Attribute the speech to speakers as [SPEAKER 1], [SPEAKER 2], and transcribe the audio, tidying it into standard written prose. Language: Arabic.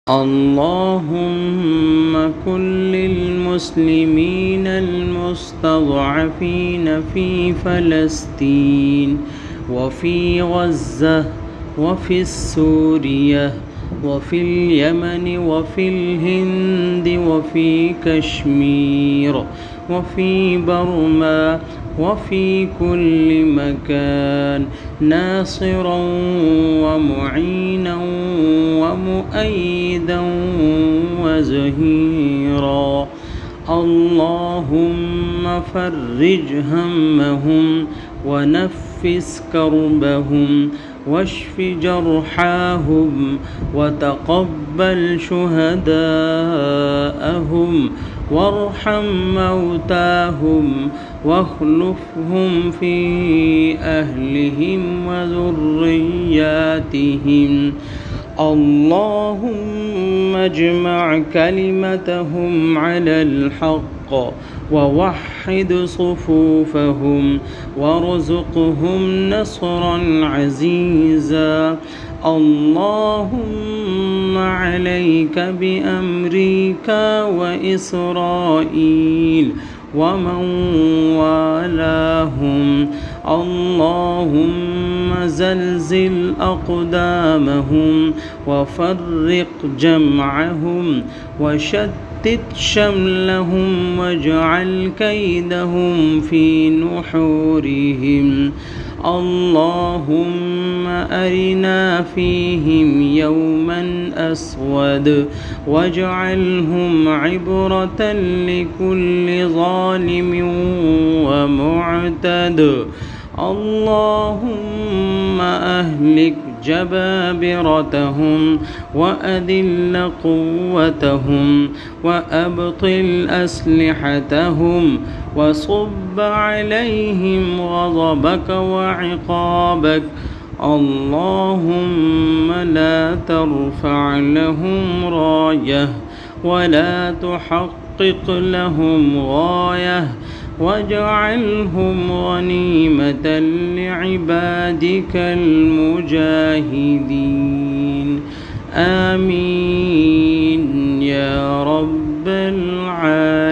[SPEAKER 1] اللهم كن للمسلمين المستضعفين في فلسطين وفي غزة وفي سوريا وفي اليمن وفي الهند وفي كشمير وفي برما وفي كل مكان ناصرا ومعينا ومؤيدا وزهيرا. اللهم فرج همهم ونفس كربهم واشف جرحاهم وتقبل شهداءهم وارحم موتاهم واخلفهم في أهلهم وذرياتهم. اللهم اجمع كلمتهم على الحق ووحد صفوفهم وارزقهم نصرا عزيزا. اللهم عليك بأمريكا وإسرائيل ومن والاهم. اللهم زلزل أقدامهم وفرق جمعهم وشتت شملهم واجعل كيدهم في نحورهم. اللهم أرنا فيهم يوما أسود واجعلهم عبرة لكل ظالم ومعتد. اللهم أهلك جبابرتهم وأذل قوتهم وأبطل أسلحتهم وصب عليهم غضبك وعقابك. اللهم لا ترفع لهم راية ولا تحقق لهم غاية واجعلهم غنيمة لعبادك المجاهدين. آمين يا رب العالمين.